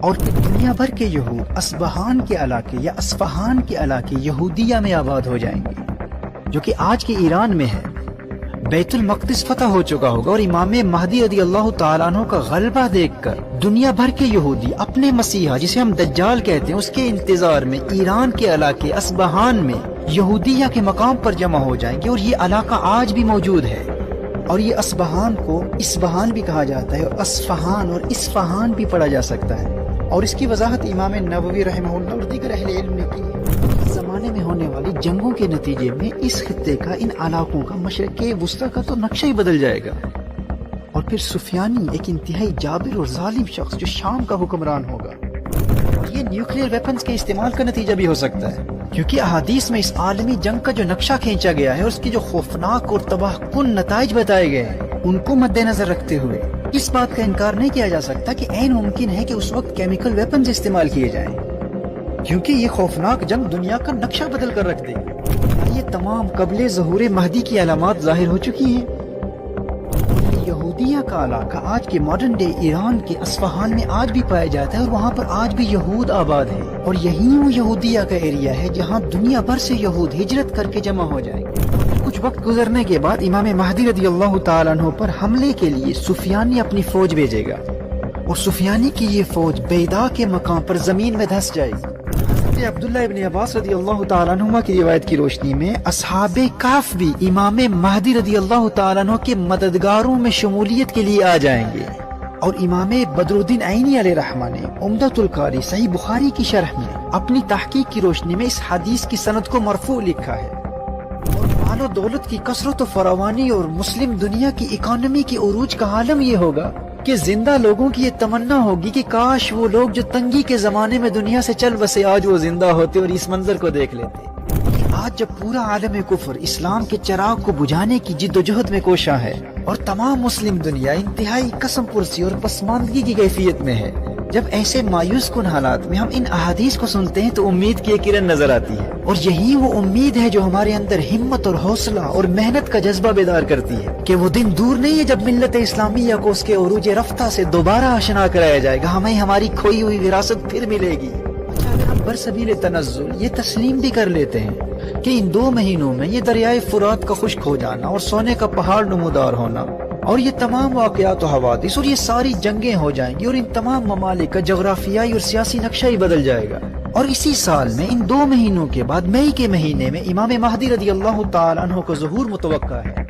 اور دنیا بھر کے یہود اصبہان کے علاقے یا اصفہان کے علاقے یہودیہ میں آباد ہو جائیں گے، جو کہ آج کے ایران میں ہے۔ بیت المقدس فتح ہو چکا ہوگا، اور امام مہدی رضی اللہ تعالیٰ عنہ کا غلبہ دیکھ کر دنیا بھر کے یہودی اپنے مسیحا جسے ہم دجال کہتے ہیں اس کے انتظار میں ایران کے علاقے اصبہان میں یہودیہ کے مقام پر جمع ہو جائیں گے، اور یہ علاقہ آج بھی موجود ہے۔ اور یہ اصبہان کو اسبہان بھی کہا جاتا ہے، اور اصفہان اور اصفہان بھی پڑھا جا سکتا ہے۔ اور اس کی وضاحت امام نووی رحمہ اللہ اور دیگر اہل علم نے کی ہے۔ اس زمانے میں ہونے والی جنگوں کے نتیجے میں اس خطے کا، ان علاقوں کا، مشرق وسطیٰ کا تو نقشہ ہی بدل جائے گا، اور پھر سفیانی ایک انتہائی جابر اور ظالم شخص جو شام کا حکمران ہوگا۔ یہ نیوکلیئر ویپنز کے استعمال کا نتیجہ بھی ہو سکتا ہے، کیونکہ احادیث میں اس عالمی جنگ کا جو نقشہ کھینچا گیا ہے اور اس کے جو خوفناک اور تباہ کن نتائج بتائے گئے ہیں ان کو مد نظر رکھتے ہوئے اس بات کا انکار نہیں کیا جا سکتا کہ عین ممکن ہے کہ اس وقت کیمیکل ویپنز استعمال کیے جائیں، کیونکہ یہ خوفناک جنگ دنیا کا نقشہ بدل کر رکھ دے گی۔ یہ تمام قبل ظہور مہدی کی علامات ظاہر ہو چکی ہیں۔ یہودیہ کا علاقہ آج کے ماڈرن ڈے ایران کے اصفہان میں آج بھی پایا جاتا ہے، اور وہاں پر آج بھی یہود آباد ہیں، اور یہی وہ یہودیہ کا ایریا ہے جہاں دنیا بھر سے یہود ہجرت کر کے جمع ہو جائیں گے۔ کچھ وقت گزرنے کے بعد امام مہدی رضی اللہ تعالیٰ عنہ پر حملے کے لیے سفیانی اپنی فوج بھیجے گا، اور سفیانی کی یہ فوج بیدا کے مقام پر زمین میں دھس جائے گی۔ حضرت عبداللہ ابن عباس رضی اللہ تعالیٰ عنہ کی روایت کی روشنی میں اصحاب کہف بھی امام مہدی رضی اللہ تعالیٰ عنہ کے مددگاروں میں شمولیت کے لیے آ جائیں گے۔ اور امام بدر الدین عینی علیہ رحمہ نے عمدۃ القاری صحیح بخاری کی شرح میں اپنی تحقیق کی روشنی میں اس حدیث کی سند کو مرفوع لکھا ہے۔ اور مال و دولت کی کثرت و فراوانی اور مسلم دنیا کی اکانومی کے عروج کا عالم یہ ہوگا کہ زندہ لوگوں کی یہ تمنا ہوگی کہ کاش وہ لوگ جو تنگی کے زمانے میں دنیا سے چل بسے آج وہ زندہ ہوتے اور اس منظر کو دیکھ لیتے۔ آج جب پورا عالم کفر اسلام کے چراغ کو بجھانے کی جد و جہد میں کوشاں ہے، اور تمام مسلم دنیا انتہائی قسم پرسی اور پسماندگی کی کیفیت میں ہے، جب ایسے مایوس کن حالات میں ہم ان احادیث کو سنتے ہیں تو امید کی ایک کرن نظر آتی ہے، اور یہی وہ امید ہے جو ہمارے اندر ہمت اور حوصلہ اور محنت کا جذبہ بیدار کرتی ہے کہ وہ دن دور نہیں ہے جب ملت اسلامیہ کو اس کے عروج رفتہ سے دوبارہ آشنا کرایا جائے گا، ہمیں ہماری کھوئی ہوئی وراثت پھر ملے گی۔ اگر ہم برسبیل تنزل یہ تسلیم بھی کر لیتے ہیں کہ ان 2 مہینوں میں یہ دریائے فرات کا خشک ہو جانا اور سونے کا پہاڑ نمودار ہونا اور یہ تمام واقعات و حوادث اور یہ ساری جنگیں ہو جائیں گی، اور ان تمام ممالک کا جغرافیائی اور سیاسی نقشہ ہی بدل جائے گا، اور اسی سال میں ان 2 مہینوں کے بعد مئی کے مہینے میں امام مہدی رضی اللہ تعالیٰ عنہ کو ظہور متوقع ہے۔